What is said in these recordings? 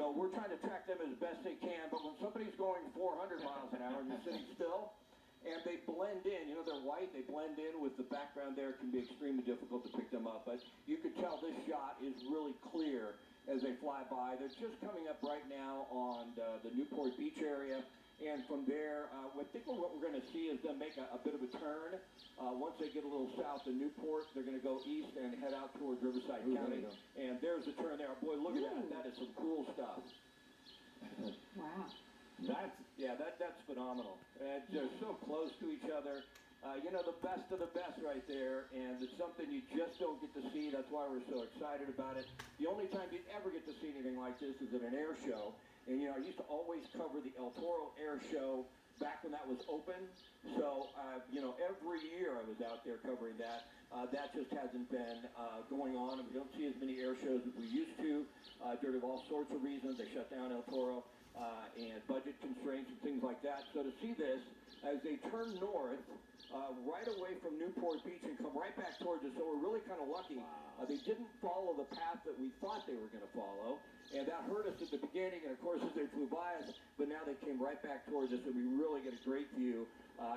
So we're trying to track them as best they can, but when somebody's going 400 miles an hour and you're sitting still, and they blend in, you know, they're white, they blend in with the background there, it can be extremely difficult to pick them up, but you could tell this shot is really clear as they fly by. They're just coming up right now on the Newport Beach area, and from there, I think what we're going to see is them make a bit of a turn. Once they get a little south of Newport, they're going to go east and head out towards Riverside County, and there's the turn there. Boy, look at that. That is some cool stuff. Wow. That's phenomenal. And they're so close to each other. You know, the best of the best right there, and it's something you just don't get to see. That's why we're so excited about it. The only time you'd ever get to see anything like this is at an air show. And, you know, I used to always cover the El Toro Air Show back when that was open. So, you know, every year I was out there covering that. That just hasn't been going on, and we don't see as many air shows as we used to due to all sorts of reasons. They shut down El Toro and budget constraints and things like that. So to see this, as they turn north, right away from Newport Beach and come right back towards us, so we're really kind of lucky. They didn't follow the path that we thought they were going to follow, and that hurt us at the beginning, and of course as they flew by us, but now they came right back towards us, and we really get a great view.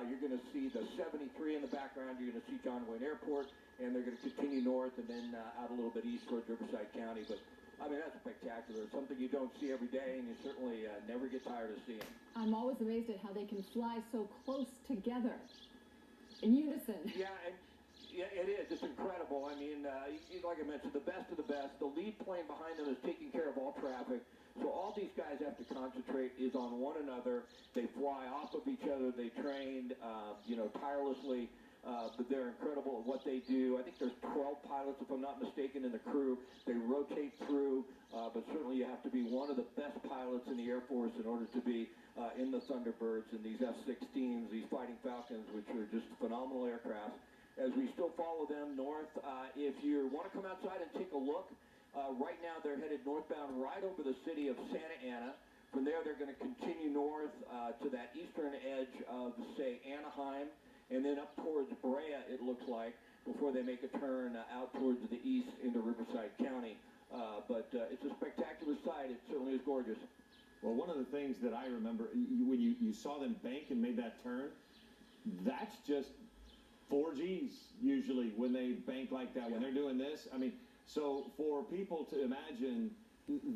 You're going to see the 73 in the background, you're going to see John Wayne Airport, and they're going to continue north and then out a little bit east towards Riverside County. But I mean, that's spectacular. It's something you don't see every day, and you certainly never get tired of seeing. I'm always amazed at how they can fly so close together in unison. Yeah, it is. It's incredible. I mean, like I mentioned, the best of the best. The lead plane behind them is taking care of all traffic. So all these guys have to concentrate is on one another. They fly off of each other. They train, you know, tirelessly. But they're incredible at what they do. I think there's 12 pilots, if I'm not mistaken, in the crew. They rotate through, but certainly you have to be one of the best pilots in the Air Force in order to be in the Thunderbirds and these F-16s, these Fighting Falcons, which are just phenomenal aircraft. As we still follow them north, if you want to come outside and take a look, right now they're headed northbound right over the city of Santa Ana. From there, they're going to continue north to that eastern edge of, say, Anaheim, and then up towards Brea, it looks like, before they make a turn out towards the east into Riverside County. But it's a spectacular sight. It certainly is gorgeous. Well, one of the things that I remember, when you saw them bank and made that turn, that's just 4Gs usually when they bank like that, when they're doing this. I mean, so for people to imagine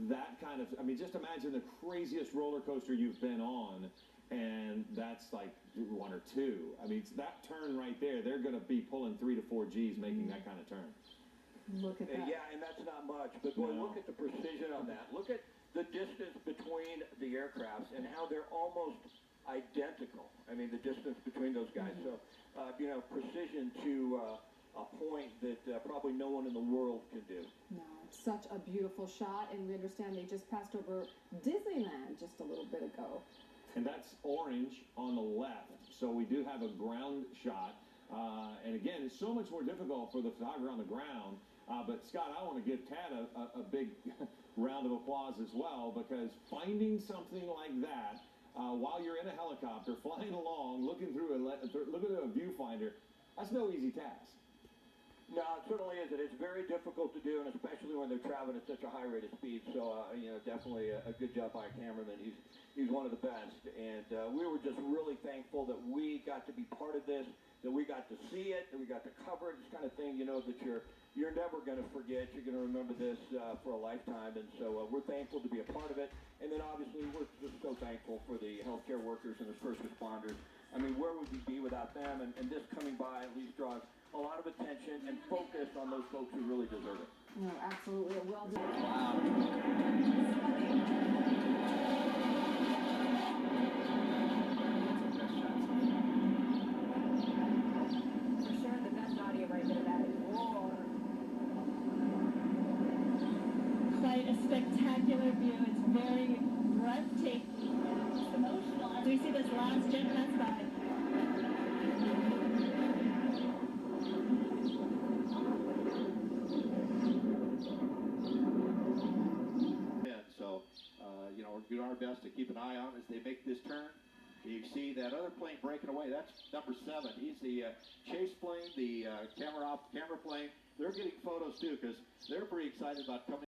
that kind of, I mean, just imagine the craziest roller coaster you've been on, and that's like 1 or 2. I mean, that turn right there, they're going to be pulling 3 to 4 Gs making that kind of turn. Look at that. Yeah, and that's not much, but boy, look at the precision on that. Look at the distance between the aircrafts and how they're almost identical. I mean, the distance between those guys. So, you know, precision to a point that probably no one in the world can do. No, such a beautiful shot, and we understand they just passed over Disneyland just a little bit ago. And that's orange on the left, so we do have a ground shot. And again, it's so much more difficult for the photographer on the ground. But Scott, I want to give Tad a big round of applause as well, because finding something like that while you're in a helicopter, flying along, looking through a viewfinder, that's no easy task. No, it certainly isn't. It's very difficult to do, and especially when they're traveling at such a high rate of speed. So, you know, definitely a good job by a cameraman. He's one of the best, and we were just really thankful that we got to be part of this, that we got to see it, that we got to cover it. This kind of thing, you know, that you're never going to forget. You're going to remember this for a lifetime, and so we're thankful to be a part of it. And then obviously we're just so thankful for the healthcare workers and the first responders. I mean, where would we be without them? And this coming by at least draws a lot of attention and focus on those folks who really deserve it. No, absolutely. Well done. Wow. For sure, the best audio right there, that is roar. Quite a spectacular view. It's very breathtaking. It's emotional as we see this last jet pass by. We're doing our best to keep an eye on as they make this turn. You see that other plane breaking away. That's number 7. He's the chase plane, the camera plane. They're getting photos too because they're pretty excited about coming.